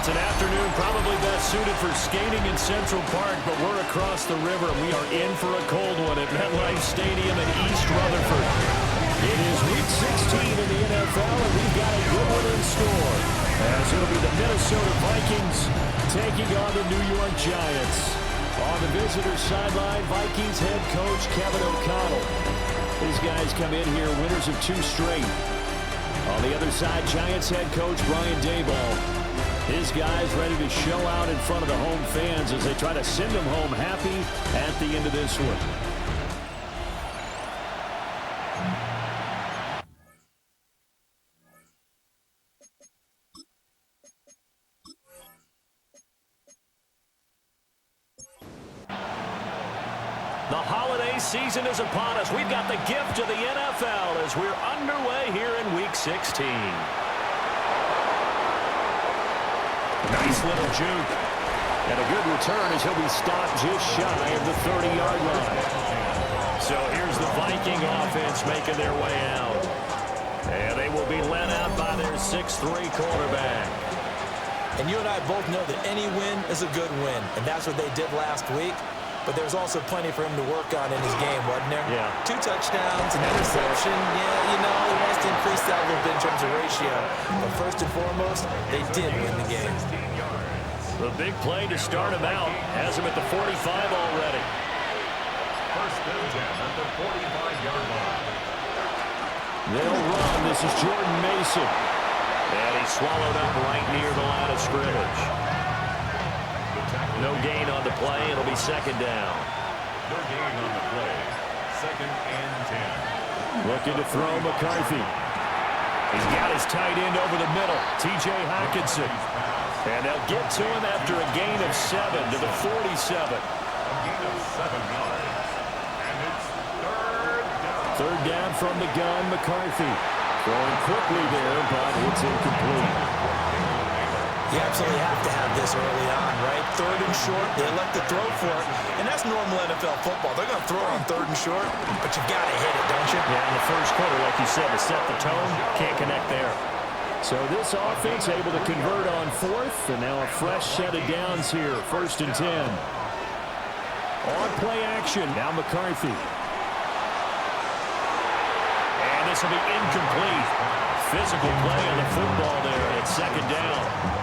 It's an afternoon probably best suited for skating in Central Park, but we're across the river, and we are in for a cold one at MetLife Stadium in East Rutherford. It is Week 16 in the NFL, and we've got a good one in store, as it'll be the Minnesota Vikings taking on the New York Giants. On the visitor's sideline, Vikings head coach Kevin O'Connell. These guys come in here winners of 2 straight. On the other side, Giants head coach Brian Daboll. His guys ready to show out in front of the home fans as they try to send them home happy at the end of this one. The holiday season is upon us. We've got the gift of the NFL as we're underway here in Week 16. Nice little juke. And a good return as he'll be stopped just shy of the 30-yard line. So here's the Viking offense making their way out. And they will be led out by their 6'3 quarterback. And you and I both know that any win is a good win. And that's what they did last week. But there's also plenty for him to work on in his game, wasn't there? Yeah. 2 touchdowns, an interception. Yeah, you know, he wants to increase that a little bit in terms of ratio. But first and foremost, they did win the game. The big play to start him out has him at the 45 already. First and 10 at the 45-yard line. They'll run. This is Jordan Mason. And he's swallowed up right near the line of scrimmage. No gain on the play. It'll be second down. No gain on the play. Second and 10. Looking to throw McCarthy. He's got his tight end over the middle, T.J. Hockenson. And they'll get to him after a gain of 7 to the 47. A gain of 7 yards. And it's third down. Third down from the gun, McCarthy. Throwing quickly there, but it's incomplete. You absolutely have to have this early on, right? Third and short, they elect to throw for it. And that's normal NFL football. They're going to throw on third and short, but you've got to hit it, don't you? Yeah, in the first quarter, like you said, to set the tone, can't connect there. So this offense able to convert on fourth, and now a fresh set of downs here, first and 10. On play action, now McCarthy. And this will be incomplete. Physical play on the football there at second down.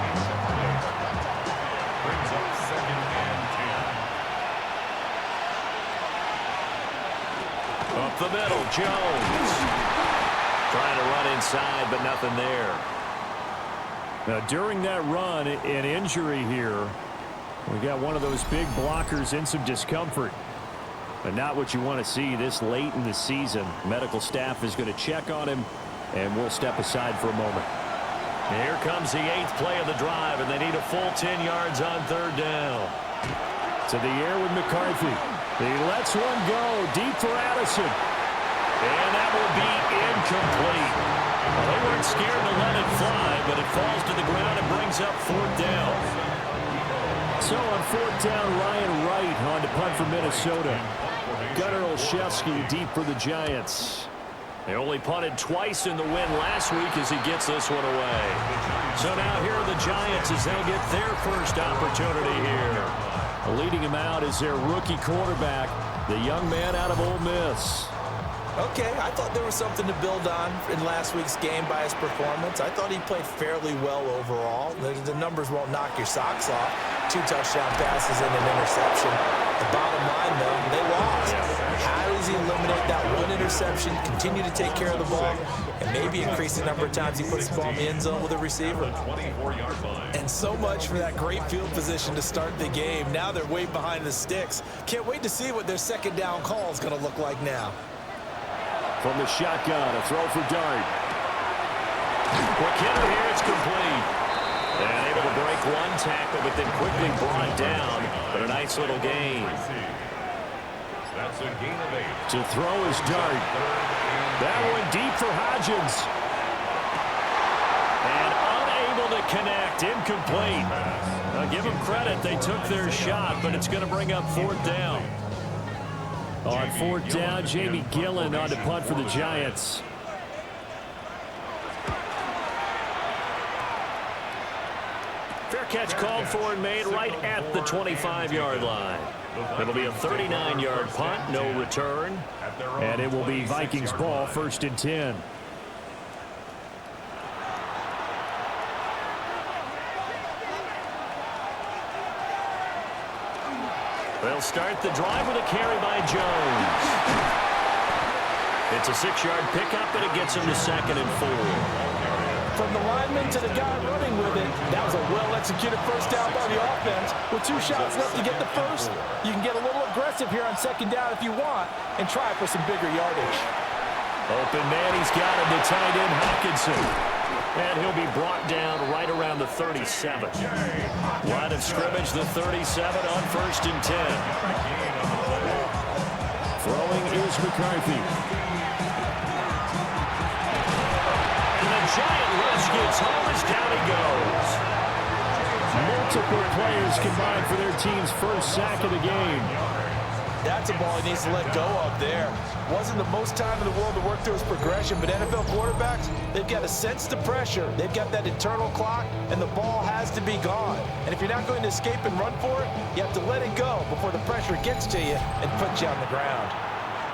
Brings up second and 10. Up the middle, Jones. Trying to run inside, but nothing there. Now, during that run, an injury here. We got one of those big blockers in some discomfort. But not what you want to see this late in the season. Medical staff is going to check on him, and we'll step aside for a moment. Here comes the 8th play of the drive, and they need a full 10 yards on third down. To the air with McCarthy. He lets one go deep for Addison. And that will be incomplete. Well, they weren't scared to let it fly, but it falls to the ground and brings up fourth down. So on fourth down, Ryan Wright on to punt for Minnesota. Gunnar Olszewski deep for the Giants. They only punted twice in the win last week as he gets this one away. So now here are the Giants as they'll get their first opportunity here. Leading him out is their rookie quarterback, the young man out of Ole Miss. Okay, I thought there was something to build on in last week's game by his performance. I thought he played fairly well overall. The numbers won't knock your socks off. 2 touchdown passes and an interception. The bottom line, though, they lost. How does he eliminate that one interception, continue to take care of the ball, and maybe increase the number of times he puts the ball in the end zone with a receiver? 24-yard line. And so much for that great field position to start the game. Now they're way behind the sticks. Can't wait to see what their second down call is going to look like now. From the shotgun, a throw for Dart. Quick hitter here, it's complete. And able to break one tackle, but then quickly brought down. But a nice little gain. That's a gain of 8. To throw is Dart. That one deep for Hodgins. And unable to connect, incomplete. Now give them credit, they took their shot, but it's going to bring up fourth down. On fourth down, Jamie Gillen on to punt for the Giants. Fair catch called for and made right at the 25-yard line. It'll be a 39-yard punt, no return. And it will be Vikings ball, 1st and 10. They'll start the drive with a carry by Jones. It's a 6-yard pickup, and it gets him to 2nd and 4. From the lineman to the guy running with it, that was a well-executed first down by the offense. With 2 shots left to get the first, you can get a little aggressive here on 2nd down if you want and try for some bigger yardage. Open man, he's got him to tight end Hawkinson. And he'll be brought down right around the 37. Line of scrimmage, the 37 on 1st and 10. Throwing is McCarthy. Giant rush gets home as down he goes. Multiple players combined for their team's first sack of the game. That's a ball he needs to let go of there. Wasn't the most time in the world to work through his progression, but NFL quarterbacks, they've got to sense the pressure. They've got that internal clock, and the ball has to be gone. And if you're not going to escape and run for it, you have to let it go before the pressure gets to you and puts you on the ground.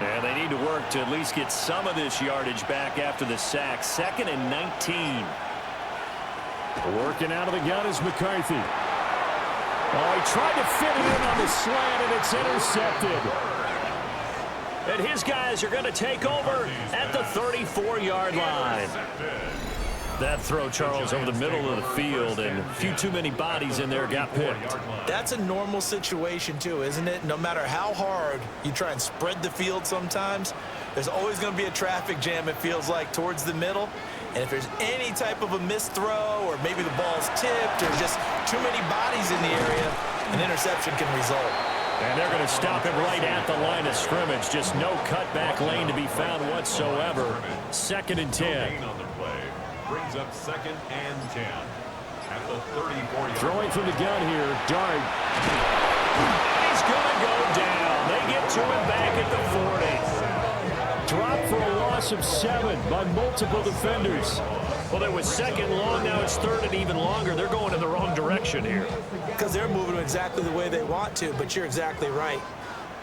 And they need to work to at least get some of this yardage back after the sack. 2nd and 19. Working out of the gun is McCarthy. Oh, he tried to fit it in on the slant, and it's intercepted. And his guys are going to take over at the 34-yard line. That throw, Charles, over the middle of the field, and a few too many bodies in there got picked. That's a normal situation, too, isn't it? No matter how hard you try and spread the field sometimes, there's always going to be a traffic jam, it feels like, towards the middle. And if there's any type of a missed throw, or maybe the ball's tipped, or just too many bodies in the area, an interception can result. And they're going to stop him right at the line of scrimmage. Just no cutback lane to be found whatsoever. 2nd and 10. Brings up 2nd and 10 at the 34-yard. Throwing from the gun here, Dart. He's going to go down. They get to him back at the 40. Dropped for a loss of 7 by multiple defenders. Well, there was 2nd long. Now it's 3rd and even longer. They're going in the wrong direction here. Because they're moving exactly the way they want to, but you're exactly right.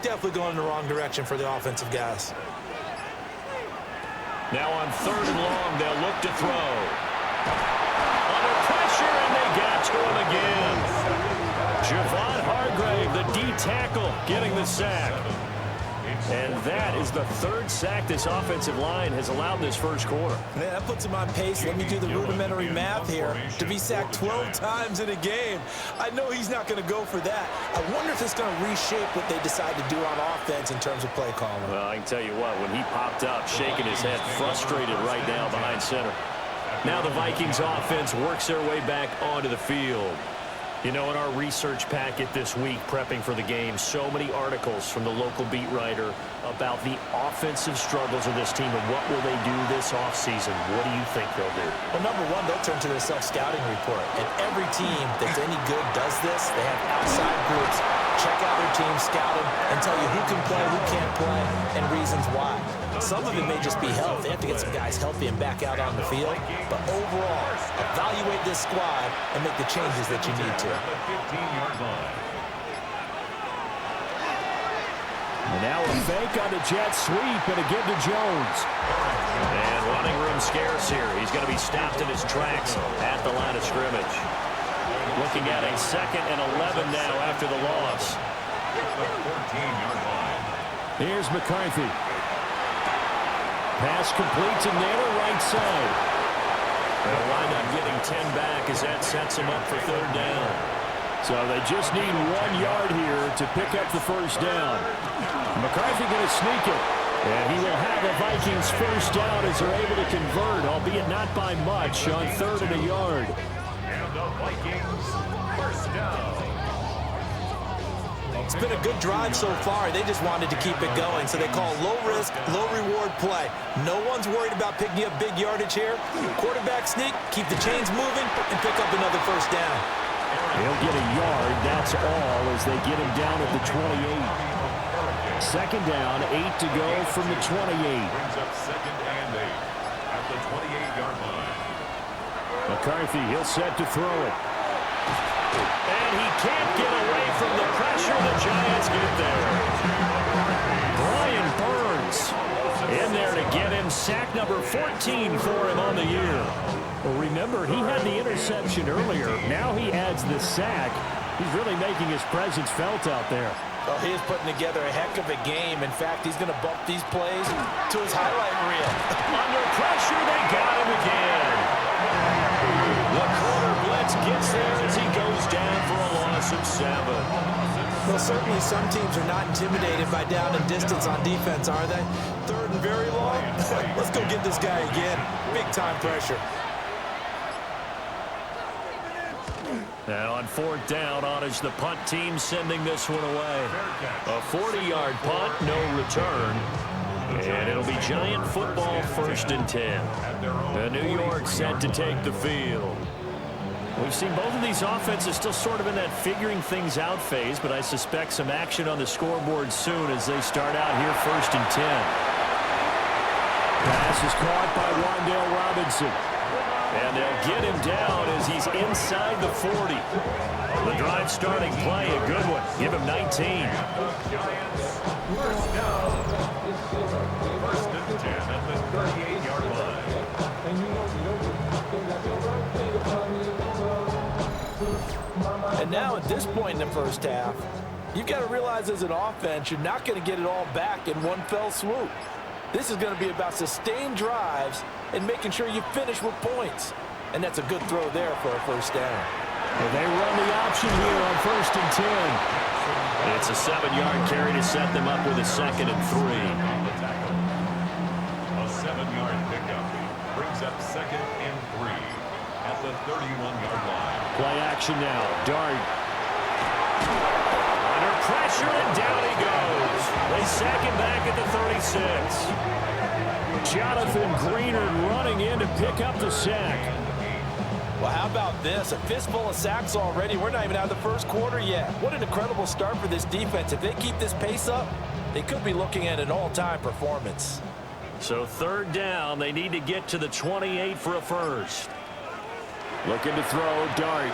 Definitely going in the wrong direction for the offensive guys. Now on 3rd and long, they'll look to throw. Under pressure, and they got to him again. Javon Hargrave, the D tackle, getting the sack. And that is the 3rd sack this offensive line has allowed this first quarter. Man, that puts him on pace. Let me do the rudimentary math here. To be sacked 12 times in a game. I know he's not going to go for that. I wonder if it's going to reshape what they decide to do on offense in terms of play calling. Well, I can tell you what, when he popped up, shaking his head, frustrated right now behind center. Now the Vikings offense works their way back onto the field. You know, in our research packet this week, prepping for the game, so many articles from the local beat writer about the offensive struggles of this team and what will they do this offseason. What do you think they'll do? Well, number one, they'll turn to their self-scouting report. And every team that's any good does this. They have outside groups. Check out their team, scout them, and tell you who can play, who can't play, and reasons why. Some of it may just be health. They have to get some guys healthy and back out on the field. But overall, evaluate this squad and make the changes that you need to. And now a fake on the jet sweep and a give to Jones. And running room scarce here. He's going to be stopped in his tracks at the line of scrimmage. Looking at a 2nd and 11 now after the loss. Here's McCarthy. Pass complete to Naylor, right side. They'll wind up getting 10 back as that sets them up for 3rd down. So they just need 1 yard here to pick up the first down. McCarthy going to sneak it. And he will have a Vikings first down as they're able to convert, albeit not by much, on 3rd and a yard. And the Vikings first down. It's been a good drive so far. They just wanted to keep it going, so they call low-risk, low-reward play. No one's worried about picking up big yardage here. Quarterback sneak, keep the chains moving, and pick up another first down. He'll get a yard, that's all, as they get him down at the 28. 2nd down, 8 to go from the 28. Brings up 2nd and 8 at the 28-yard line. McCarthy, he'll set to throw it. And he can't get away from the pressure. The Giants get there. Brian Burns in there to get him sack number 14 for him on the year. Well, remember, he had the interception earlier. Now he adds the sack. He's really making his presence felt out there. Oh, he is putting together a heck of a game. In fact, he's going to bump these plays to his highlight reel. Under pressure, they got him again. The corner blitz gets there as he goes down for a loss of 7. Well, certainly some teams are not intimidated by down and distance on defense, are they? Third and very long? Let's go get this guy again. Big-time pressure. Now on 4th down, on is the punt team sending this one away. A 40-yard punt, no return. And it'll be Giant football, 1st and 10. The New York set to take the field. We've seen both of these offenses still sort of in that figuring things out phase, but I suspect some action on the scoreboard soon as they start out here 1st and 10. Pass is caught by Wan'Dale Robinson. And they'll get him down as he's inside the 40. The drive starting play, a good one. Give him 19. First down. 1st and 10 at the 38-yard line. And now at this point in the first half, you've got to realize as an offense, you're not going to get it all back in one fell swoop. This is going to be about sustained drives and making sure you finish with points. And that's a good throw there for a first down. Well, they run the option here on 1st and 10. It's a 7-yard carry to set them up with a 2nd and 3. A 7-yard pickup brings up 2nd and 3 at the 31-yard line. Play action now. Dart. Under pressure, and down he goes. They sack him back at the 36. Jonathan Greenard running in to pick up the sack. Well, how about this? A fistful of sacks already. We're not even out of the first quarter yet. What an incredible start for this defense. If they keep this pace up, they could be looking at an all-time performance. So 3rd down, they need to get to the 28 for a first. Looking to throw, Dart.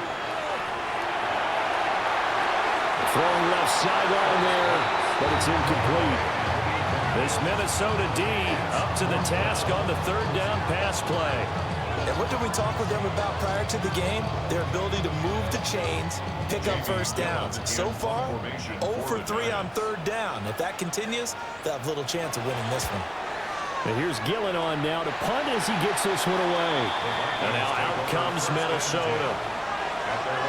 Throwing left sideline there, but it's incomplete. This Minnesota D up to the task on the 3rd down pass play. And what did we talk with them about prior to the game? Their ability to move the chains, pick up first downs. So far, 0 for 3 on 3rd down. If that continues, they'll have little chance of winning this one. And here's Gillen on now to punt as he gets this one away. And now out comes Minnesota.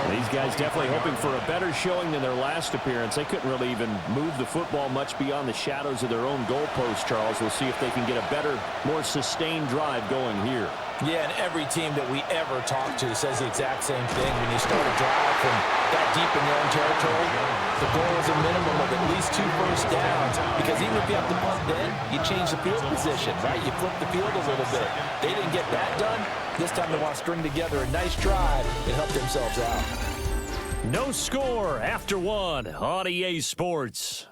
These guys definitely hoping for a better showing than their last appearance. They couldn't really even move the football much beyond the shadows of their own goalpost, Charles. We'll see if they can get a better, more sustained drive going here. Yeah, and every team that we ever talk to says the exact same thing. When you start a drive from that deep in your own territory, the goal is a minimum of at least 2 first downs. Because even if you have to punt then, you change the field position, right? You flip the field a little bit. They didn't get that done. This time they want to string together a nice drive and help themselves out. No score after 1 on EA Sports.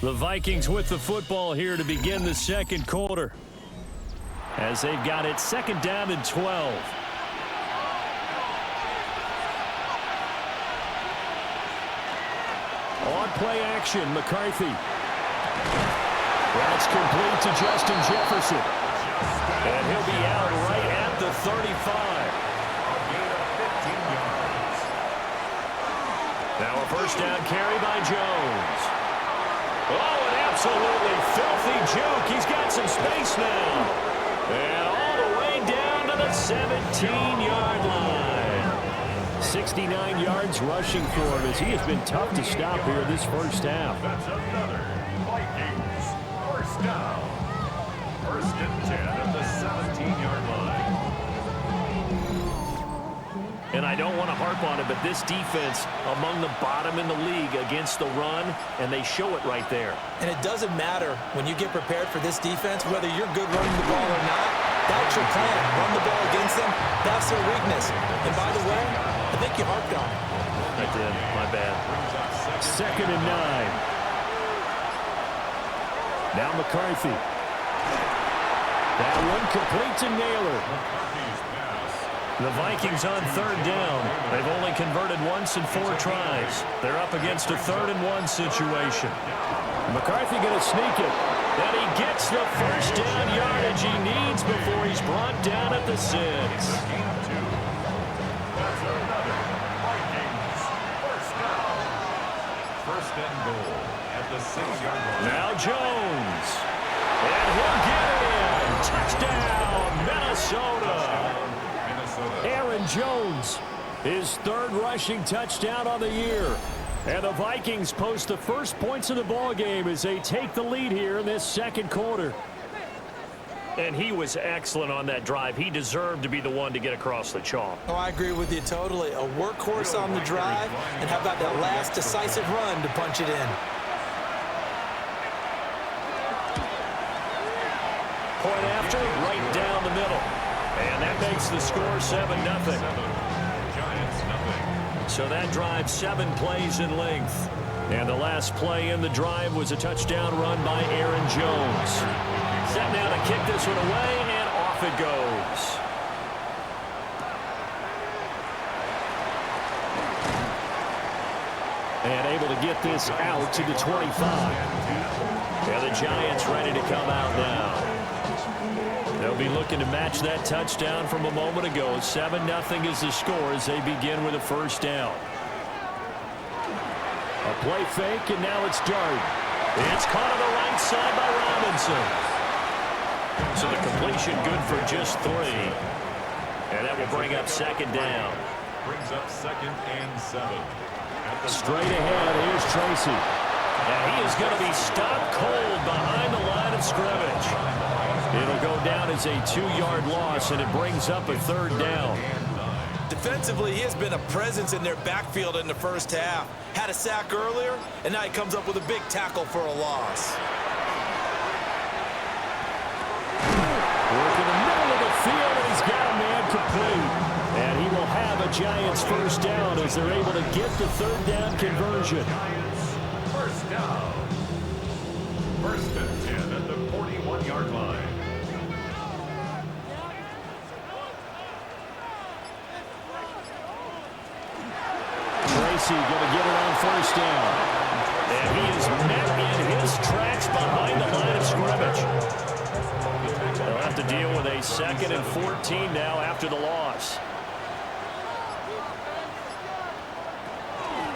The Vikings with the football here to begin the 2nd quarter. As they've got it 2nd down and 12. On play action, McCarthy. That's complete to Justin Jefferson. And he'll be out right at the 35. Now a first down carry by Jones. Oh, an absolutely filthy juke. He's got some space now. And all the way down to the 17-yard line. 69 yards rushing for him as he has been tough to stop here this first half. That's another Vikings first down. 1st and 10 at the 17-yard line. And I don't want to harp on it, but this defense among the bottom in the league against the run, and they show it right there. And it doesn't matter when you get prepared for this defense, whether you're good running the ball or not. That's your plan. Run the ball against them. That's their weakness. And by the way, I think you harped on it. I did. My bad. 2nd and 9. Now McCarthy. That one complete to Naylor. The Vikings on third down. They've only converted once in 4 tries. They're up against a 3rd-and-1 situation. McCarthy going to sneak it. And he gets the first down yardage he needs before he's brought down at the 6. That's another Vikings first down. First and goal at the 6-yard line. Now Jones. And he'll get it in. Touchdown, Minnesota. Aaron Jones, his 3rd rushing touchdown on the year. And the Vikings post the first points of the ballgame as they take the lead here in this 2nd quarter. And he was excellent on that drive. He deserved to be the one to get across the chalk. Oh, I agree with you totally. A workhorse on the drive, and how about that last decisive run to punch it in? Point after, right down the middle. And that makes the score 7-0. Giants nothing. So that drive 7 plays in length. And the last play in the drive was a touchdown run by Aaron Jones. Set now to kick this one away, and off it goes. And able to get this out to the 25. And the Giants ready to come out now. They'll be looking to match that touchdown from a moment ago. 7-0 is the score as they begin with a first down. A play fake, and now it's Dart. It's caught on the right side by Robinson. So the completion good for just 3. And that will bring up 2nd down. Brings up 2nd and 7. Straight ahead, here's Tracy. And he is going to be stopped cold behind the line of scrimmage. It'll go down as a 2-yard loss, and it brings up a 3rd down. Defensively, he has been a presence in their backfield in the first half. Had a sack earlier, and now he comes up with a big tackle for a loss. Work in the middle of the field, and he's got a man complete. And he will have a Giants first down as they're able to get the 3rd down conversion. First down. 1st and 10 at the 41-yard line. Tracy going to get it on first down. And he is met in his tracks behind the line of scrimmage. They'll have to deal with a 2nd and 14 now after the loss.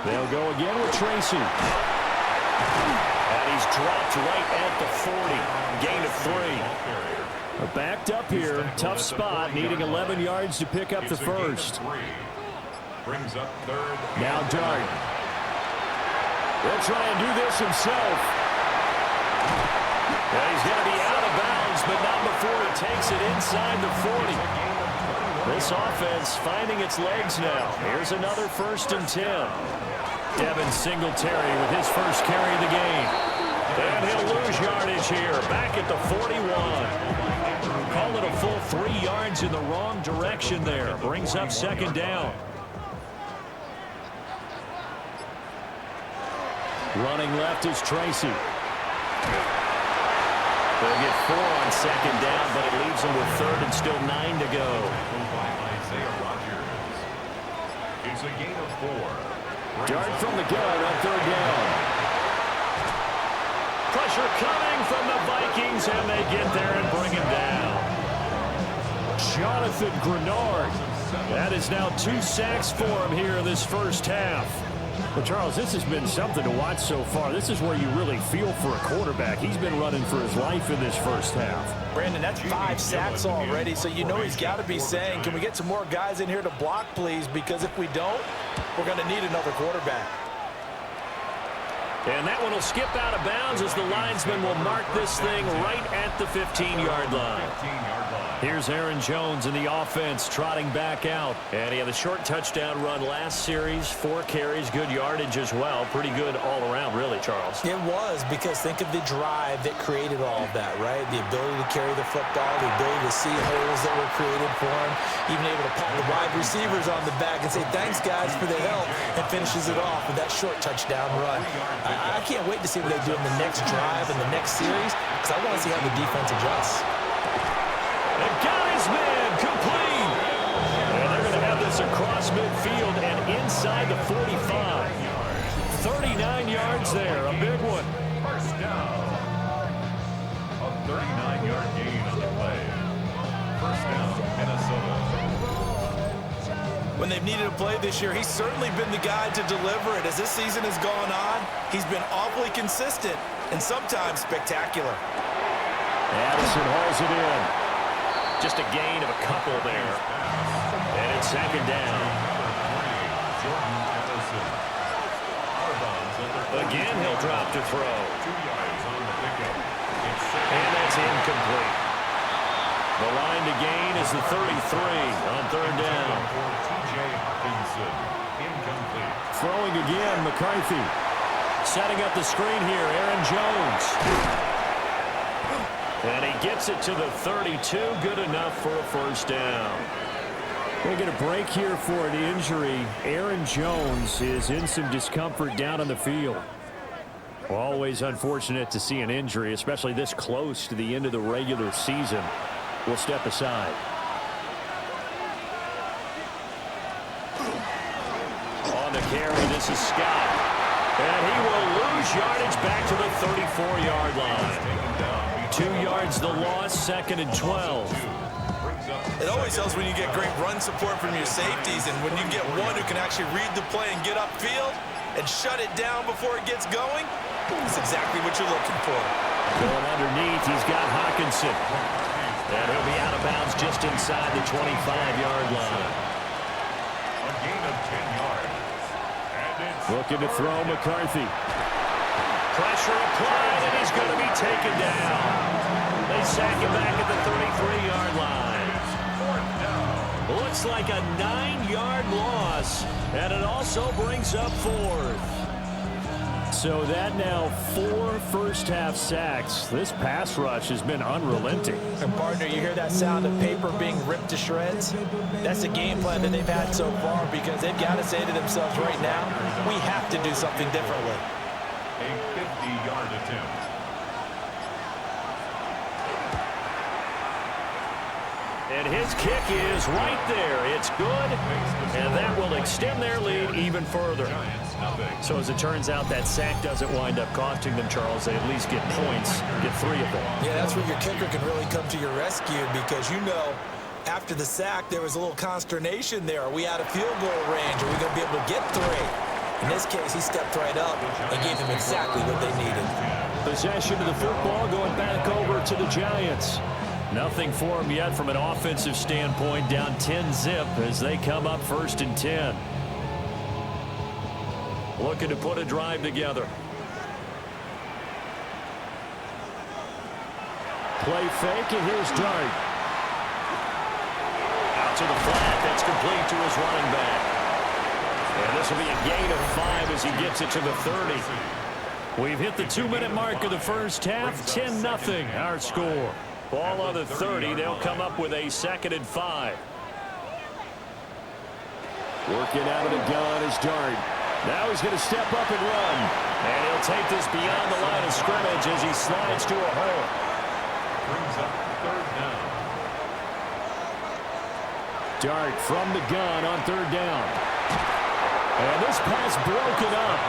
They'll go again with Tracy. And he's dropped right at the 40. Gain of 3. Backed up here. Tough spot. Needing 11 yards to pick up the first. Brings up 3rd. Now Dart. He'll try and do this himself. And he's going to be out of bounds, but not before he takes it inside the 40. This offense finding its legs now. Here's another 1st and 10. Devin Singletary with his first carry of the game. And he'll lose yardage here. Back at the 41. Call it a full 3 yards in the wrong direction there. Brings up 2nd down. Running left is Tracy. They'll get 4 on 2nd down, but it leaves them with 3rd and still 9 to go. It's a gain of 4. Dart from the gun on 3rd down. Pressure coming from the Vikings, and they get there and bring him down. Jonathan Grenard. That is now 2 sacks for him here in this first half. Well, Charles, this has been something to watch so far. This is where you really feel for a quarterback. He's been running for his life in this first half. Brandon, that's 5 sacks already, so you know he's got to be saying, can we get some more guys in here to block, please? Because if we don't, we're going to need another quarterback. And that one will skip out of bounds as the linesman will mark this thing right at the 15-yard line. Here's Aaron Jones in the offense trotting back out. And he had a short touchdown run last series, 4 carries, good yardage as well. Pretty good all around, really, Charles. It was, because think of the drive that created all of that, right? The ability to carry the football, the ability to see holes that were created for him, even able to pat the wide receivers on the back and say, thanks, guys, for the help, and finishes it off with that short touchdown run. I can't wait to see what they do in the next drive and the next series, because I want to see how the defense adjusts. his man, complete. And they're going to have this across midfield and inside the 45. 39 yards there, a big one. First down. A 39-yard gain on the play. First down, Minnesota. When they've needed a play this year, he's certainly been the guy to deliver it. As this season has gone on, he's been awfully consistent and sometimes spectacular. Addison hauls it in. Just a gain of a couple there. And it's second down. Again, he'll drop to throw. 2 yards on the pickup. And that's incomplete. The line to gain is the 33 on third down. Incomplete. Throwing again, McCarthy. Setting up the screen here, Aaron Jones. And he gets it to the 32, good enough for a first down. We'll get a break here for an injury. Aaron Jones is in some discomfort down on the field. Always unfortunate to see an injury, especially this close to the end of the regular season. We'll step aside. On the carry, this is Scott. And he will lose yardage back to the 34-yard line. 2 yards the loss, second and 12. It always helps when you get great run support from your safeties, and when you get one who can actually read the play and get upfield and shut it down before it gets going, that's exactly what you're looking for. Going underneath, he's got Hawkinson. And he'll be out of bounds just inside the 25-yard line. A gain of 10 yards. And it's Looking to throw McCarthy. Pressure applied, and he's going to be taken down. They sack him back at the 33-yard line. Looks like a 9-yard loss, and it also brings up fourth. So that now 4 first-half sacks. This pass rush has been unrelenting. And partner, you hear that sound of paper being ripped to shreds? That's the game plan that they've had so far, because they've got to say to themselves right now, we have to do something differently. a 50-yard attempt. And his kick is right there. It's good, and that will extend their lead even further. So as it turns out, that sack doesn't wind up costing them, Charles. They at least get points, get 3 of them. Yeah, that's where your kicker can really come to your rescue, because you know after the sack there was a little consternation there. Are we out of field goal range? Are we going to be able to get 3? In this case, he stepped right up and gave them exactly what they needed. Possession of the football going back over to the Giants. Nothing for them yet from an offensive standpoint, down 10-zip as they come up 1st and 10. Looking to put a drive together. Play fake, and here's Dart. Out to the flat, that's complete to his running back. And this will be a gain of 5 as he gets it to the 30. We've hit the 2-minute mark of the first half, 10-0 our score. Ball on the 30. They'll come up with a 2nd and 5. Working out of the gun is Dart. Now he's going to step up and run. And he'll take this beyond the line of scrimmage as he slides to a hole. Brings up 3rd down. Dart from the gun on 3rd down. And this pass broken up.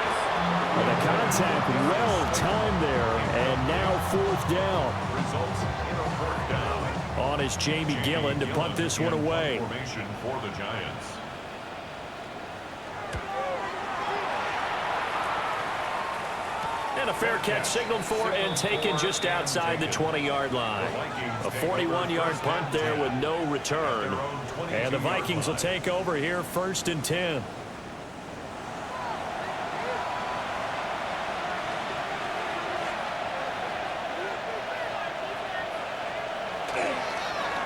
And the contact well timed there. And now 4th down. Results in a 4th down. On is Jamie Gillen to punt this one away. Formation for the Giants. And a fair catch signaled for and taken just outside the 20-yard line. A 41-yard punt there with no return. And the Vikings will take over here 1st and 10.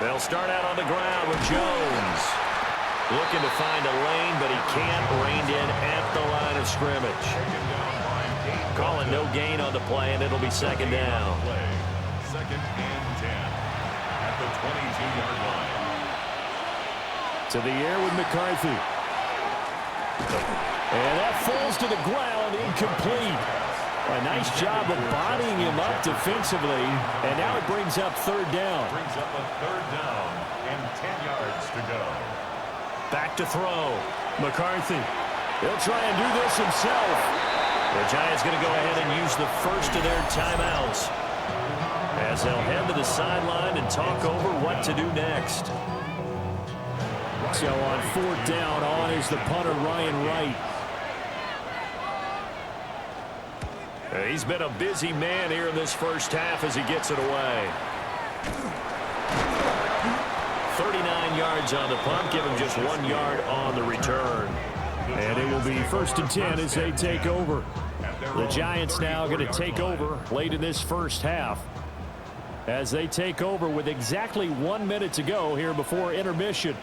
They'll start out on the ground with Jones. Looking to find a lane, but he can't. Reined in at the line of scrimmage. Calling no gain on the play, and it'll be 2nd down. 2nd and 10 at the 22-yard line. To the air with McCarthy. And that falls to the ground, incomplete. A nice job of bodying him up defensively, and now it brings up third down. Brings up a third down and 10 yards to go. Back to throw. McCarthy. He'll try and do this himself. The Giants going to go ahead and use the first of their timeouts as they'll head to the sideline and talk over what to do next. So on fourth down, on is the punter, Ryan Wright. He's been a busy man here in this first half as he gets it away. 39 yards on the punt, give him just 1 yard on the return. And it will be 1st and 10 as they take over. The Giants now going to take over late in this first half as they take over with exactly 1 minute to go here before intermission.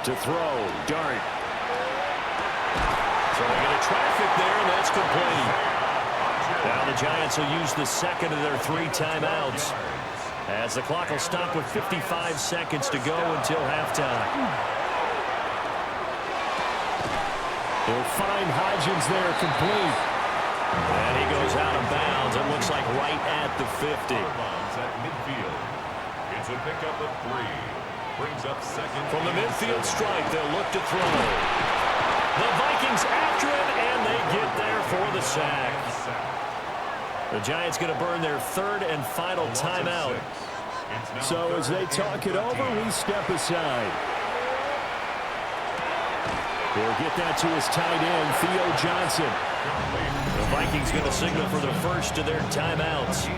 To throw, Dart. So they get a traffic there, and that's complete. Now the Giants will use the second of their 3 timeouts as the clock will stop with 55 seconds to go until halftime. They'll find Hodgins there, complete. And he goes out of bounds. It looks like right at the 50. At midfield. It's a pickup of 3. Brings up second. From the midfield strike, they'll look to throw. The Vikings after him, and they get there for the sack. The Giants going to burn their 3rd and final timeout. So as they talk it over, we step aside. He'll get that to his tight end, Theo Johnson. The Vikings going to signal for the first of their timeouts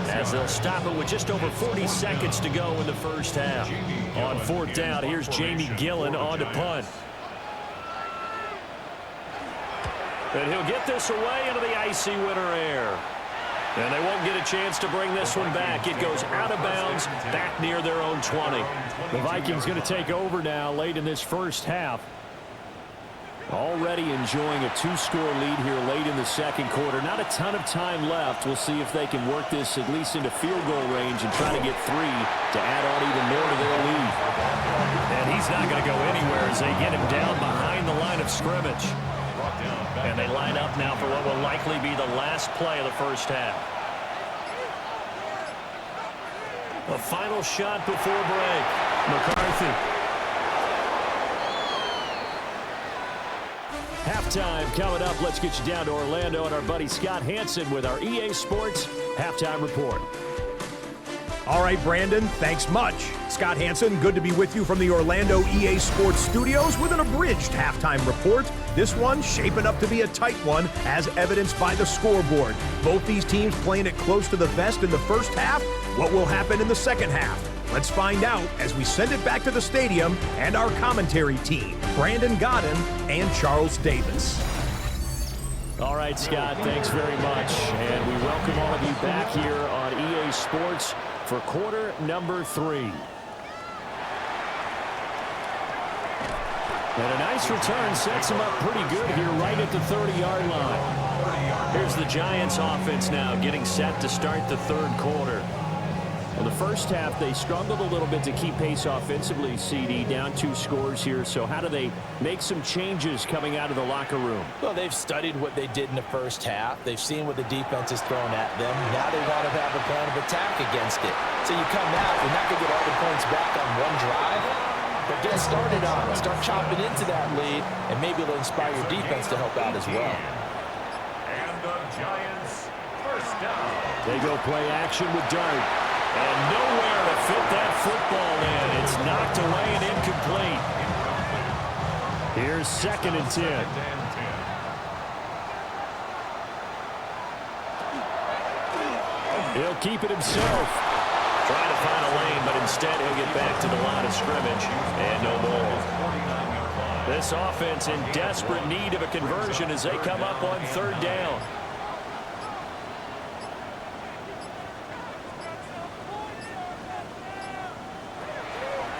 as they'll stop it with just over 40 seconds to go in the first half. On fourth down, here's Jamie Gillen on to punt. And he'll get this away into the icy winter air. And they won't get a chance to bring this one back. It goes out of bounds, back near their own 20. The Vikings going to take over now late in this first half. Already enjoying a 2-score lead here late in the second quarter. Not a ton of time left. We'll see if they can work this at least into field goal range and try to get 3 to add on even more to their lead. And he's not going to go anywhere as they get him down behind the line of scrimmage. And they line up now for what will likely be the last play of the first half. A final shot before break. McCarthy. Halftime coming up. Let's get you down to Orlando and our buddy Scott Hansen with our EA Sports Halftime Report. All right, Brandon, thanks much. Scott Hansen, good to be with you from the Orlando EA Sports Studios with an abridged halftime report. This one shaping up to be a tight one, as evidenced by the scoreboard. Both these teams playing it close to the vest in the first half. What will happen in the second half? Let's find out as we send it back to the stadium and our commentary team, Brandon Godden and Charles Davis. All right, Scott, thanks very much. And we welcome all of you back here on EA Sports for quarter number 3. And a nice return sets them up pretty good here right at the 30-yard line. Here's the Giants offense now getting set to start the third quarter. Well, the first half, they struggled a little bit to keep pace offensively, CD, down 2 scores here. So how do they make some changes coming out of the locker room? Well, they've studied what they did in the first half. They've seen what the defense is throwing at them. Now they want to have a plan of attack against it. So you come out, you're not going to get all the points back on one drive, but get started on it. Start chopping into that lead, and maybe it'll inspire your defense to help out as well. And the Giants first down. They go play action with Dart. And nowhere to fit that football in. It's knocked away and incomplete. Here's 2nd and 10. He'll keep it himself. Trying to find a lane, but instead he'll get back to the line of scrimmage. And no more. This offense in desperate need of a conversion as they come up on 3rd down.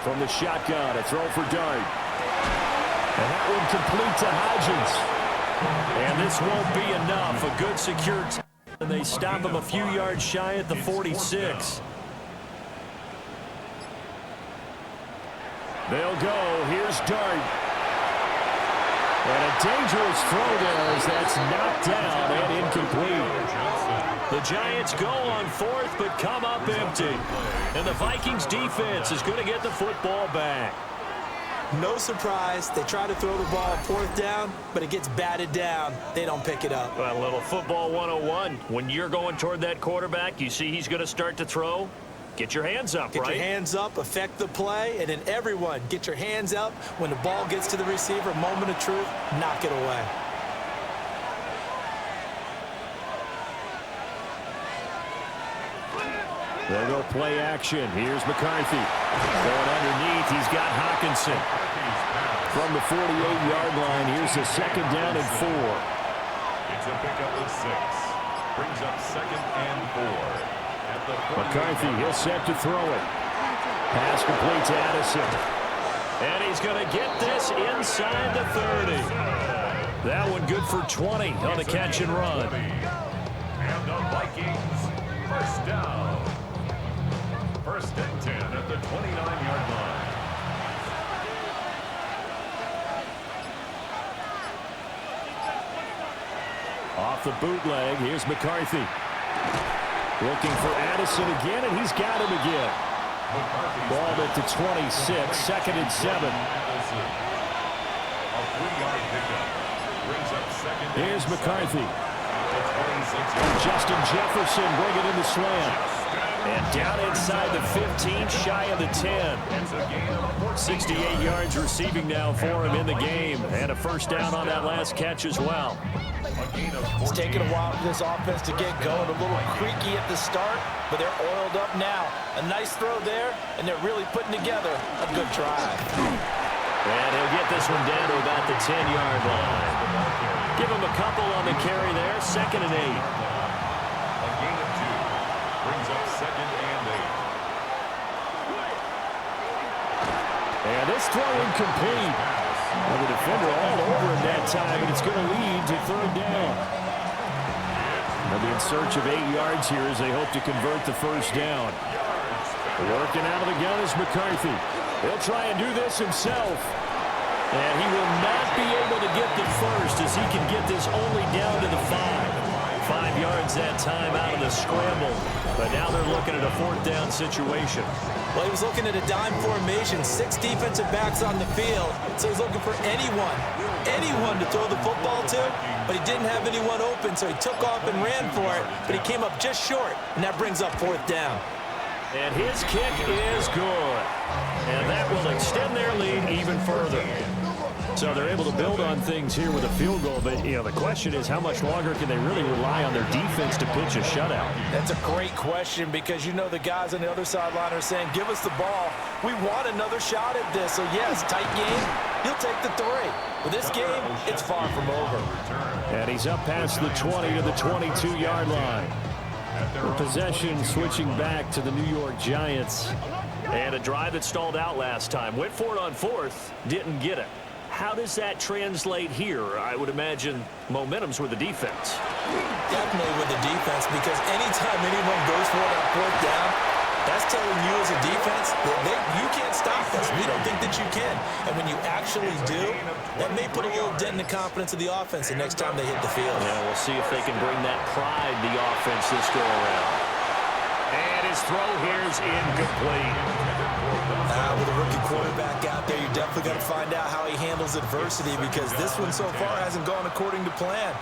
From the shotgun, a throw for Dart. And that one complete to Hodgins. And this won't be enough. A good secure time. And they stop him a few yards shy at the 46. They'll go. Here's Dart. And a dangerous throw there as that's knocked down and incomplete. The Giants go on fourth but come up empty. And the Vikings defense is going to get the football back. No surprise. They try to throw the ball on fourth down, but it gets batted down. They don't pick it up. Well, a little football 101. When you're going toward that quarterback, you see he's going to start to throw. Get your hands up, Get right? your hands up, affect the play, and then everyone get your hands up. When the ball gets to the receiver, moment of truth, knock it away. They'll go play action. Here's McCarthy. Going underneath, he's got Hawkinson. From the 48-yard line, here's a second down and 4. It's a pickup of 6. Brings up second and 4. McCarthy, he'll set to throw it. Pass complete to Addison. And he's going to get this inside the 30. That one good for 20 on the catch and run. And the Vikings, first down. First and 10 at the 29-yard line. Off the bootleg, here's McCarthy. Looking for Addison again, and he's got him again. Ball at the 26, second and 7. A 3-yard pickup. Brings up second. Here's McCarthy. And Justin Jefferson bringing in the slant. And down inside the 15, shy of the 10. 68 yards receiving now for him in the game. And a first down on that last catch as well. It's taken a while for this offense to get going. A little creaky at the start, but they're oiled up now. A nice throw there, and they're really putting together a good drive. And he'll get this one down to about the 10-yard line. Give him a couple on the carry there, second and 8. A gain of 2. Brings up second and 8. And this throw incomplete. Well, the defender all over him that time, and it's going to lead to third down. They'll be in search of 8 yards here as they hope to convert the first down. Working out of the gun is McCarthy. He'll try and do this himself. And he will not be able to get the first as he can get this only down to the 5. 5 yards that time out of the scramble. But now they're looking at a fourth down situation. Well, he was looking at a dime formation, 6 defensive backs on the field. So he's looking for anyone to throw the football to, but he didn't have anyone open, so he took off and ran for it, but he came up just short, and that brings up fourth down. And his kick is good. And that will extend their lead even further. So they're able to build on things here with a field goal, but the question is how much longer can they really rely on their defense to pitch a shutout? That's a great question because the guys on the other sideline are saying, give us the ball. We want another shot at this. So, yes, tight game. He'll take the 3. But this game, it's far from over. And he's up past the 20 to the 22-yard line. Possession switching back to the New York Giants. And a drive that stalled out last time. Went for it on fourth, didn't get it. How does that translate here? I would imagine momentum's with the defense. Definitely with the defense, because anytime anyone goes for it on fourth down, that's telling you as a defense that you can't stop us. We don't think that you can. And when you actually do, that may put a little dent in the confidence of the offense the next time they hit the field. Yeah, we'll see if they can bring that pride to the offense this go around. And his throw here is incomplete. With a rookie quarterback out there, you're definitely going to find out how he handles adversity, because this one so far hasn't gone according to plan.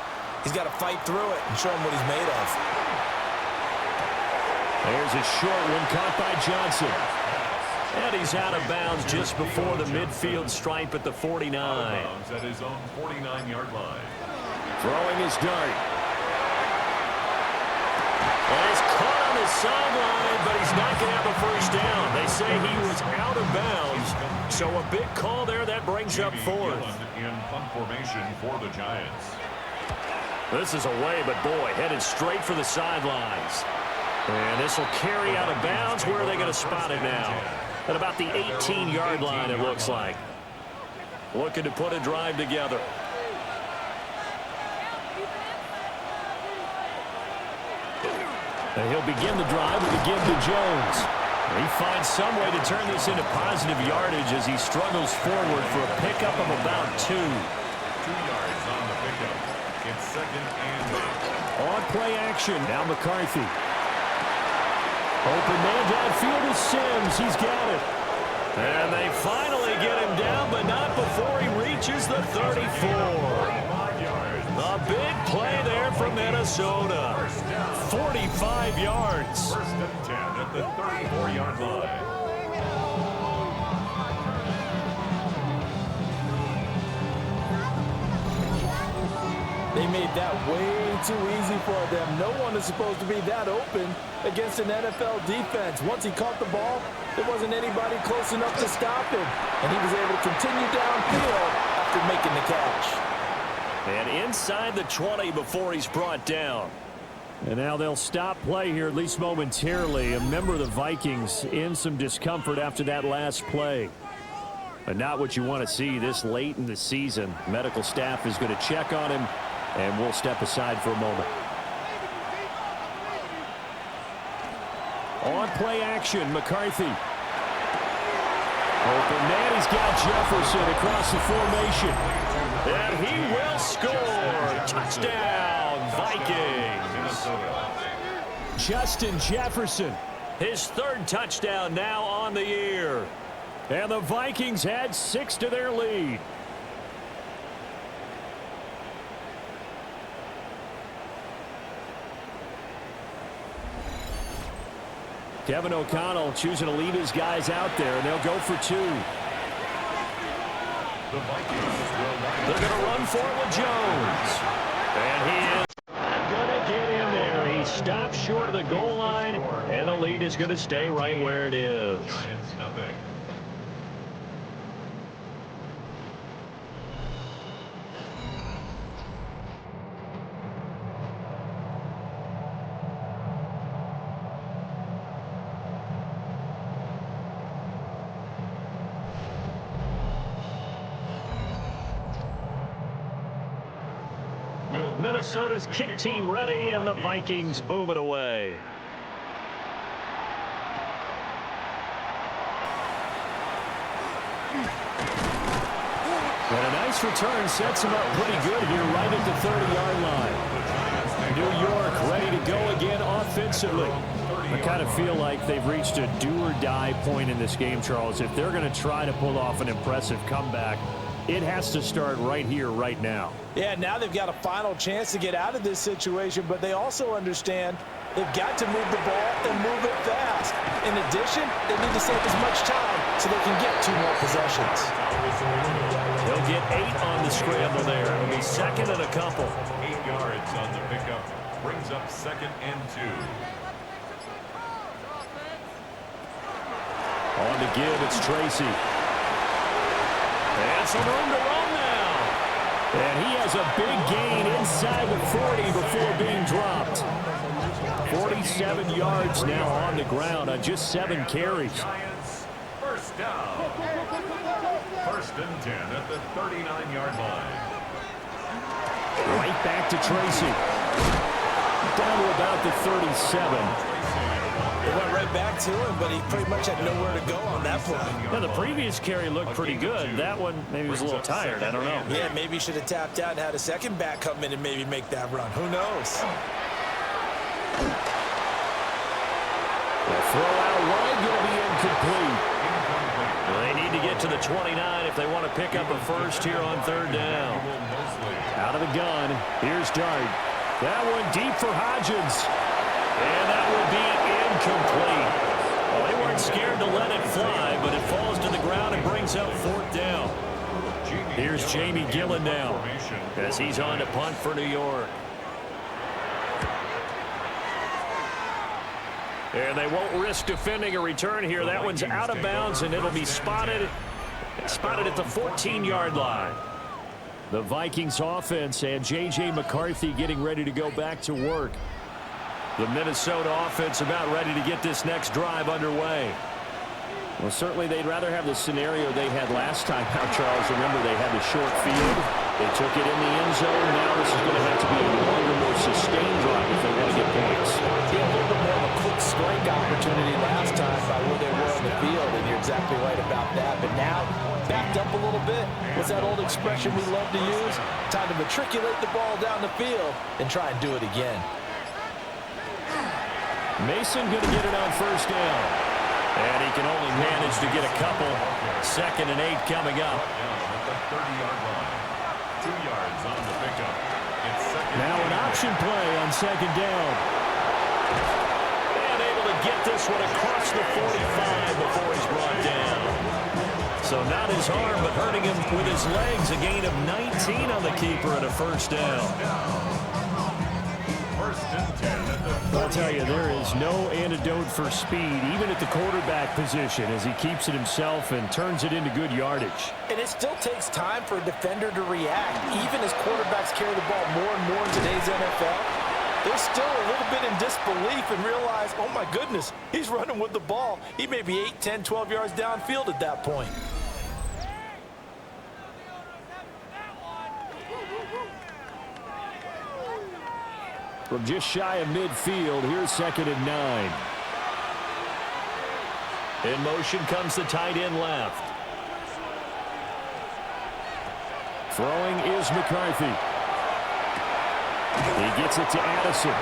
He's got to fight through it and show him what he's made of. There's a short one caught by Johnson. And he's out of bounds just before the midfield stripe at the 49. At his own 49-yard line. Throwing his dart. And he's caught on the sideline, but he's not going to have a first down. They say he was out of bounds. So a big call there that brings up fourth. In punt formation for the Giants. This is away, but boy, headed straight for the sidelines. And this will carry out of bounds. Where are they going to spot it now? At about the 18-yard line, it looks like. Looking to put a drive together. And he'll begin the drive with a give to Jones. He finds some way to turn this into positive yardage as he struggles forward for a pickup of about 2. yards on the pickup. It's second and 8. On play action, now McCarthy. Open man downfield is Sims. He's got it. And they finally get him down, but not before he reaches the 34. A big play there from Minnesota. 45 yards. First and 10 at the 34-yard line. They made that way too easy for them. No one is supposed to be that open against an NFL defense. Once he caught the ball, there wasn't anybody close enough to stop him. And he was able to continue downfield after making the catch. And inside the 20 before he's brought down. And now they'll stop play here, at least momentarily. A member of the Vikings in some discomfort after that last play. But not what you want to see this late in the season. Medical staff is going to check on him, and we'll step aside for a moment. On play action, McCarthy. Open man, he's got Jefferson across the formation. And he will score. Touchdown, Vikings. Justin Jefferson. His third touchdown now on the year. And the Vikings had 6 to their lead. Kevin O'Connell choosing to leave his guys out there, and they'll go for 2. The Vikings will line They're going to run for it with Jones. And he is going to get in there. He stops short of the goal line, and the lead is going to stay right where it is. Giants nothing. Minnesota's kick team ready, and the Vikings move it away. And a nice return sets him up pretty good here right at the 30-yard line. New York ready to go again offensively. I kind of feel like they've reached a do-or-die point in this game, Charles. If they're going to try to pull off an impressive comeback, it has to start right here, right now. Yeah, now they've got a final chance to get out of this situation, but they also understand they've got to move the ball and move it fast. In addition, they need to save as much time so they can get 2 more possessions. They'll get 8 on the scramble there. It'll be second and a couple. 8 yards on the pickup. Brings up second and 2. On the give, it's Tracy. And some room to run now. And he has a big gain inside the 40 before being dropped. 47 yards now on the ground on just 7 carries. Giants first down. First and 10 at the 39-yard line. Right back to Tracy. Down to about the 37. They went right back to him, but he pretty much had nowhere to go on that play. Now, the previous carry looked pretty good. That one maybe was a little tired. I don't know. Yeah, maybe he should have tapped out and had a second back come in and maybe make that run. Who knows? The throw out wide going to be incomplete. They need to get to the 29 if they want to pick up a first here on third down. Out of the gun. Here's Dart. That one deep for Hodgins. And that will be incomplete. Well, they weren't scared to let it fly, but it falls to the ground and brings up fourth down. Here's Jamie Gillen now as he's on to punt for New York. And they won't risk defending a return here. That one's out of bounds, and it'll be spotted at the 14-yard line. The Vikings offense and J.J. McCarthy getting ready to go back to work. The Minnesota offense about ready to get this next drive underway. Well, certainly they'd rather have the scenario they had last time out, Charles. Remember, they had the short field. They took it in the end zone. Now this is going to have to be a longer, more sustained drive if they want to get points. Yeah, a little bit more of a quick strike opportunity last time by where they were on the field, and you're exactly right about that. But now backed up a little bit. What's that old expression we love to use? Time to matriculate the ball down the field and try and do it again. Mason going to get it on first down. And he can only manage to get a couple. 2nd and 8 coming up. At the 30-yard line. 2 yards on the pickup. It's second. Now an option play on 2nd down. And able to get this one across the 45 before he's brought down. So not his arm, but hurting him with his legs. A gain of 19 on the keeper and a first down. First and 10 at the I'll tell you, there is no antidote for speed, even at the quarterback position, as he keeps it himself and turns it into good yardage. And it still takes time for a defender to react. Even as quarterbacks carry the ball more and more in today's NFL, they're still a little bit in disbelief and realize, oh my goodness, he's running with the ball. He may be 8, 10, 12 yards downfield at that point. From just shy of midfield, here's 2nd and 9. In motion comes the tight end left. Throwing is McCarthy. He gets it to Addison.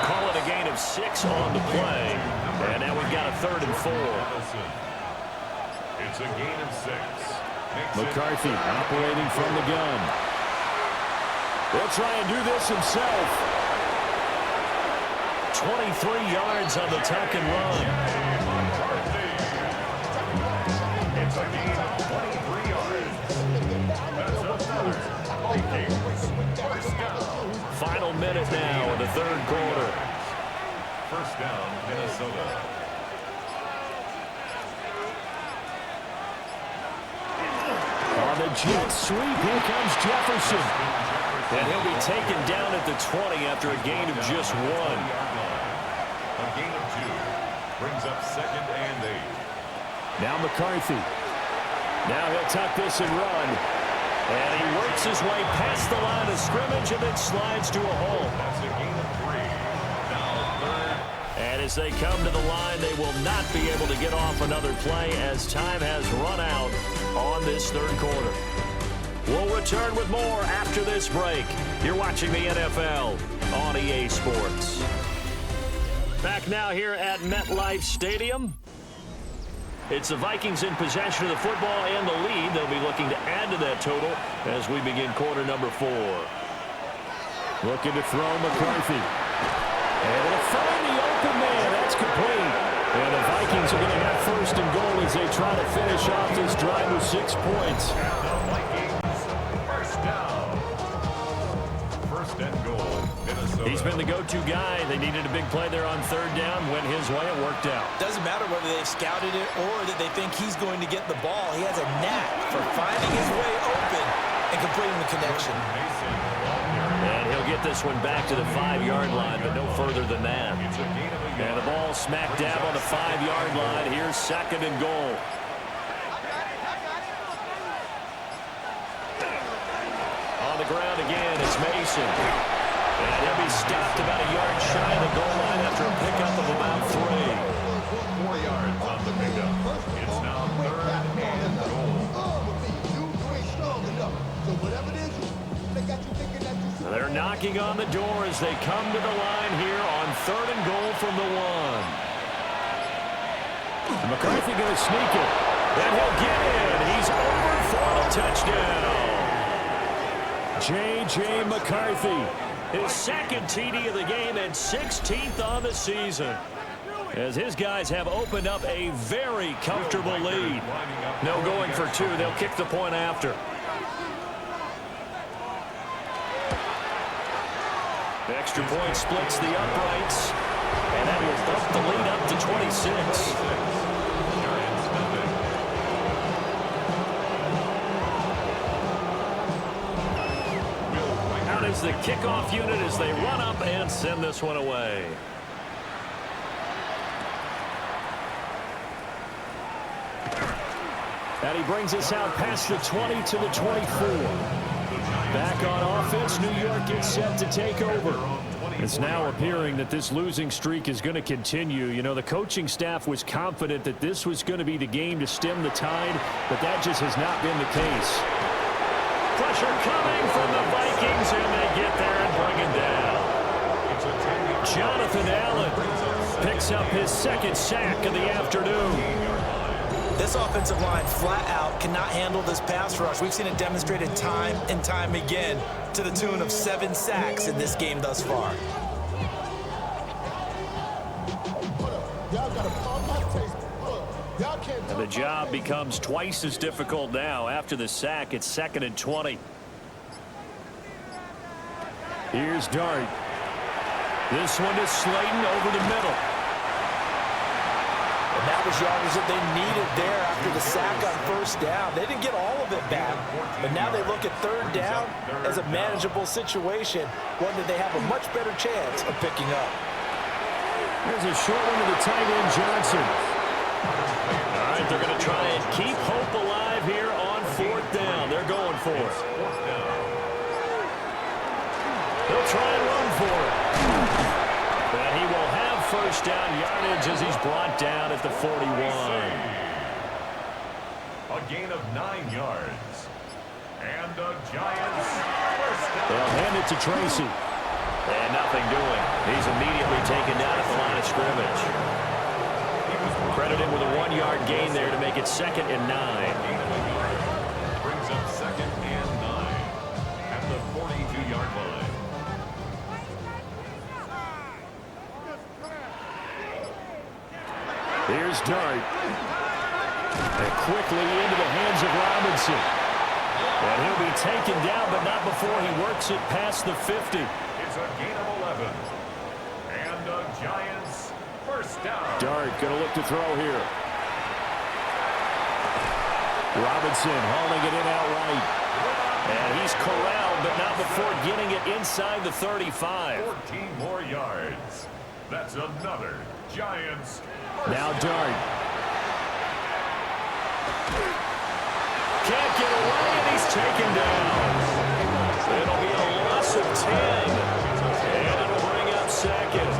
Call it a gain of 6 on the play. And now we've got a 3rd and 4. It's a gain of 6. McCarthy operating from the gun. He'll try and do this himself. 23 yards on the tuck and run. It's a gain of 23 yards. That's another Vikings first down. Final minute now in the 3rd quarter. First down, Minnesota. On the jet sweep, here comes Jefferson. And he'll be taken down at the 20 after a gain of just 1. A gain of 2 brings up 2nd and 8. Now McCarthy. Now he'll tuck this and run. And he works his way past the line of scrimmage and then slides to a hole. That's a gain of 3. Now 3rd. And as they come to the line, they will not be able to get off another play as time has run out on this 3rd quarter. We'll return with more after this break. You're watching the NFL on EA Sports. Back now here at MetLife Stadium. It's the Vikings in possession of the football and the lead. They'll be looking to add to that total as we begin quarter number 4. Looking to throw McCarthy. And it'll find the open man. That's complete. And the Vikings are going to have 1st and goal as they try to finish off this drive with 6 points. He's been the go-to guy. They needed a big play there on 3rd down. Went his way. It worked out. Doesn't matter whether they've scouted it or that they think he's going to get the ball. He has a knack for finding his way open and completing the connection. And he'll get this one back to the 5-yard line, but no further than that. And the ball smack dab on the 5-yard line. Here's 2nd and goal. On the ground again, it's Mason. And he'll be stopped about a yard shy of the goal line after a pickup of about 3. 4 yards on the pickup. It's now 3rd and goal. They're knocking on the door as they come to the line here on 3rd and goal from the 1. McCarthy going to sneak it. And he'll get in. He's over for the touchdown. J.J. McCarthy. His 2nd TD of the game and 16th on the season. As his guys have opened up a very comfortable lead. No going for 2. They'll kick the point after. The extra point splits the uprights. And that will bump the lead up to 26. Is the kickoff unit as they run up and send this one away. And he brings us out past the 20 to the 24. Back on offense, New York gets set to take over. It's now appearing that this losing streak is going to continue. You know, the coaching staff was confident that this was going to be the game to stem the tide, but that just has not been the case. Pressure coming from the Vikings, and they get there and bring it down. Jonathan Allen picks up his second sack of the afternoon. This offensive line flat out cannot handle this pass rush. We've seen it demonstrated time and time again to the tune of 7 sacks in this game thus far. And the job becomes twice as difficult now. After the sack, it's 2nd and 20. Here's Dart. This one to Slayton over the middle. And that was yardage that they needed there after the sack on first down. They didn't get all of it back, but now they look at third down as a manageable situation, one that they have a much better chance of picking up. There's a short one to the tight end, Johnson. All right, they're going to try and keep hope alive here on 4th down. They're going for it. They'll try and run for it. And he will have first down yardage as he's brought down at the 41. A gain of 9 yards. And the Giants first down. They'll hand it to Tracy. And nothing doing. He's immediately taken down at the line of scrimmage. Credited with a 1-yard gain there to make it 2nd and 9. Brings up 2nd and 9 at the 42-yard line. Here's Dart. And quickly into the hands of Robinson. And he'll be taken down, but not before he works it past the 50. It's a gain of 11. And the Giants first down. Dart going to look to throw here. Robinson hauling it in outright. And he's corralled, but not before getting it inside the 35. 14 more yards. That's another Giants. Now Dart. Can't get away, and he's taken down. It'll be a loss of 10. And it'll bring up 2nd.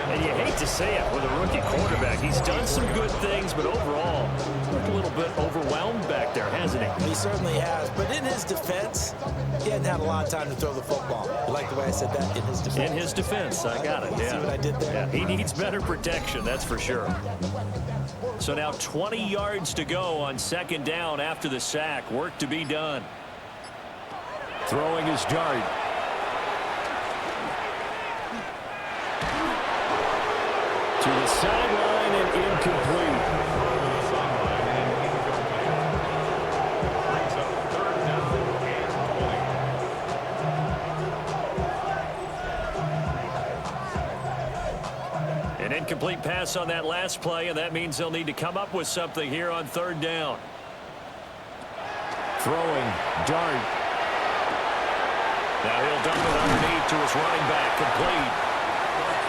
And you hate to say it with a rookie quarterback. He's done some good things, but overall, looked a little bit overwhelmed back there, hasn't he? He certainly has, but in his defense, he hadn't had a lot of time to throw the football. You like the way I said that? In his defense. In his defense, I got it, yeah. See what I did there? Yeah, he needs better protection, that's for sure. So now 20 yards to go on 2nd down after the sack. Work to be done. Throwing his Dart. To the sideline and incomplete. Brings up 3rd down and 20. An incomplete pass on that last play, and that means they'll need to come up with something here on 3rd down. Throwing Dart. Now he'll dump it underneath to his running back, complete.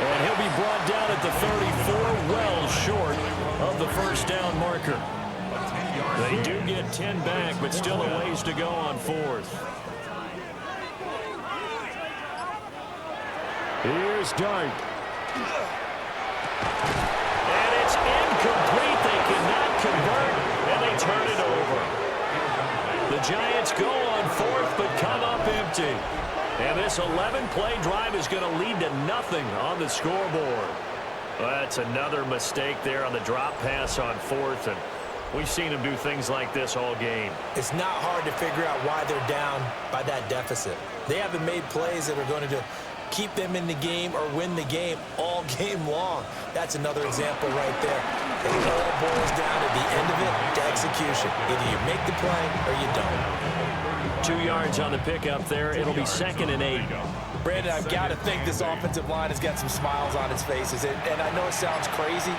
And he'll be brought down at the 34, well short of the first down marker. They do get 10 back, but still a ways to go on 4th. Here's Dart. And it's incomplete. They cannot convert, and they turn it over. The Giants go on 4th, but come up empty. And this 11-play drive is going to lead to nothing on the scoreboard. Well, that's another mistake there on the drop pass on 4th, and we've seen him do things like this all game. It's not hard to figure out why they're down by that deficit. They haven't made plays that are going to keep them in the game or win the game all game long. That's another example right there. It all boils down at the end of it to execution. Either you make the play or you don't. 2 yards on the pickup there. It'll be 2nd and 8. Brandon, I've got to think this offensive line has got some smiles on its faces. And I know it sounds crazy,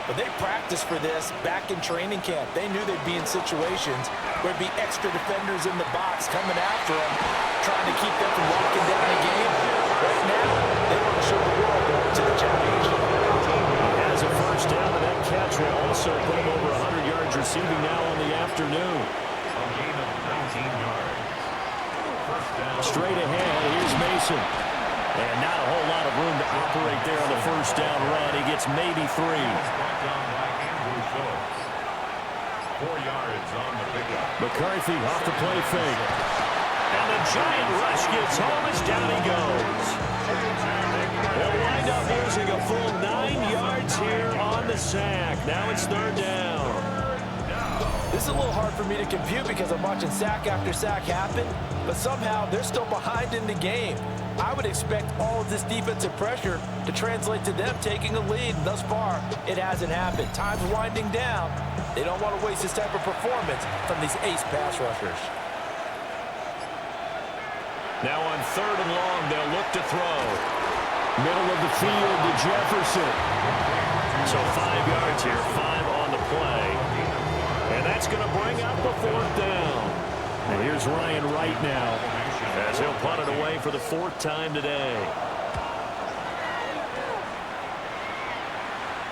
but they practiced for this back in training camp. They knew they'd be in situations where there'd be extra defenders in the box coming after them, trying to keep them from locking down a game. Right now, they want to show the world they're up to the challenge. He has a first down, and that catch will also put him over 100 yards receiving now on the afternoon. A gain of 19 yards. First down. Straight ahead, here's Mason. And not a whole lot of room to operate there on the first down run. He gets maybe 3. Brought down by Andrew Schultz. 4 yards on the pickup. McCarthy off the play fake. And the giant rush gets home as down he goes. They'll wind up losing a full 9 yards here on the sack. Now it's 3rd down. This is a little hard for me to compute because I'm watching sack after sack happen, but somehow they're still behind in the game. I would expect all of this defensive pressure to translate to them taking a lead. And thus far, it hasn't happened. Time's winding down. They don't want to waste this type of performance from these ace pass rushers. Now on 3rd and long, they'll look to throw. Middle of the field to Jefferson. So 5 yards here, 5 on the play. And that's going to bring up the 4th down. And here's Ryan Wright now, as he'll punt it away for the 4th time today.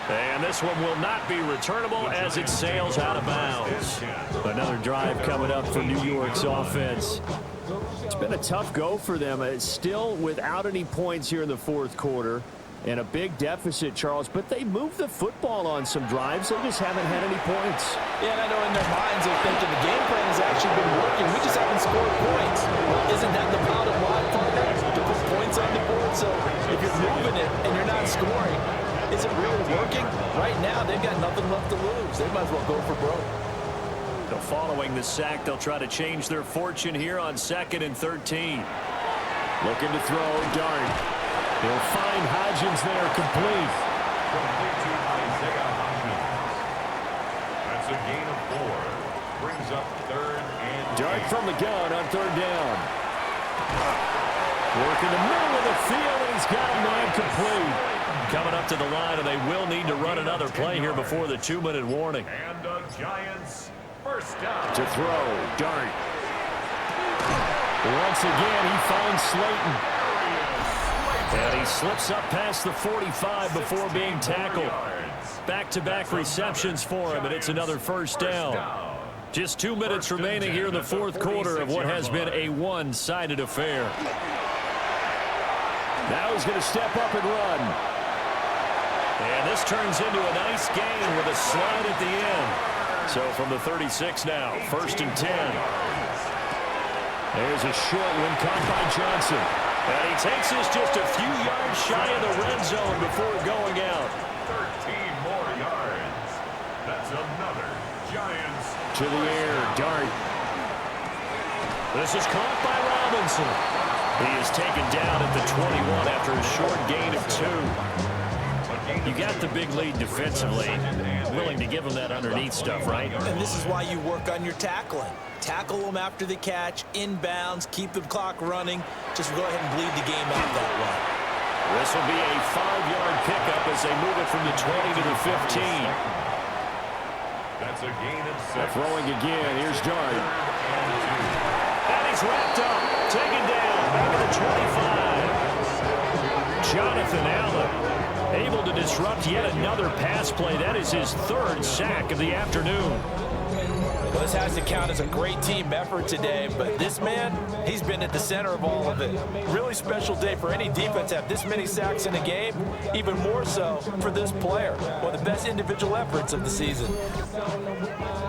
And this one will not be returnable as it sails out of bounds. Another drive coming up for New York's offense. It's been a tough go for them. It's still without any points here in the 4th quarter. And a big deficit, Charles, but they moved the football on some drives. They just haven't had any points. Yeah, and I know in their minds they're thinking the game plan has actually been working. We just haven't scored points. Well, isn't that the bottom line for them? To put points on the board? So if you're moving it and you're not scoring, is it really working? Right now, they've got nothing left to lose. They might as well go for broke. So following the sack, they'll try to change their fortune here on 2nd and 13. Looking to throw, Dart. He'll find Hodgins there, complete. Complete to Isaiah Hodgins. That's a gain of 4. Brings up 3rd and Dart 8. from the gun on 3rd down. Working the middle of the field, and he's got a man complete. Coming up to the line, and they will need to run another play here before the 2-minute warning. And the Giants' 1st down. To throw, Dart. Once again, he finds Slayton. And he slips up past the 45 before being tackled. Back-to-back receptions for him, and it's another 1st down. Just 2 minutes remaining here in the 4th quarter of what has been a one-sided affair. Now he's going to step up and run. And this turns into a nice gain with a slide at the end. So from the 36 now, 1st and 10. There's a short one caught by Johnson. And he takes this just a few yards shy of the red zone before going out. 13 more yards. That's another Giants. To the air, Dart. This is caught by Robinson. He is taken down at the 21 after a short gain of 2. You got the big lead defensively. Willing to give him that underneath stuff, right? And this is why you work on your tackling. Tackle them after the catch, inbounds, keep the clock running. Just go ahead and bleed the game out that way. This will be a 5-yard pickup as they move it from the 20 to the 15. That's a gain of 6. They're throwing again. Here's Dart. And he's wrapped up. Taken down. Back at the 25. Jonathan Allen able to disrupt yet another pass play. That is his 3rd sack of the afternoon. Well, this has to count as a great team effort today, but this man, he's been at the center of all of it. Really special day for any defense to have this many sacks in a game, even more so for this player. One of the best individual efforts of the season.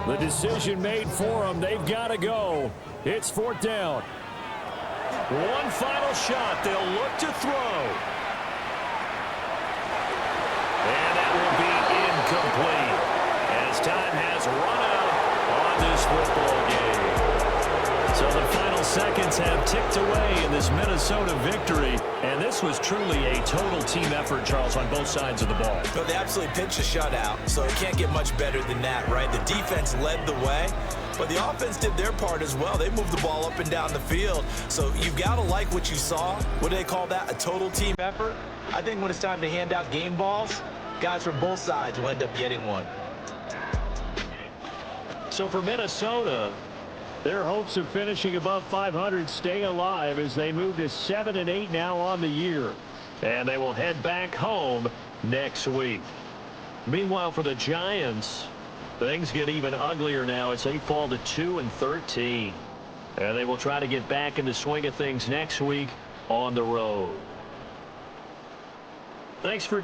The decision made for him. They've got to go. It's 4th down. One final shot. They'll look to throw. And that will be incomplete as time has run out on this football game. So the final seconds have ticked away in this Minnesota victory, and this was truly a total team effort, Charles, on both sides of the ball. No, they absolutely pitched a shutout, so it can't get much better than that, right? The defense led the way, but the offense did their part as well. They moved the ball up and down the field, so you've got to like what you saw. What do they call that, a total team effort? I think when it's time to hand out game balls, guys from both sides will end up getting one. So for Minnesota, their hopes of finishing above 500 stay alive as they move to 7-8 now on the year. And they will head back home next week. Meanwhile, for the Giants, things get even uglier now as they fall to 2-13. And they will try to get back in the swing of things next week on the road. Thanks for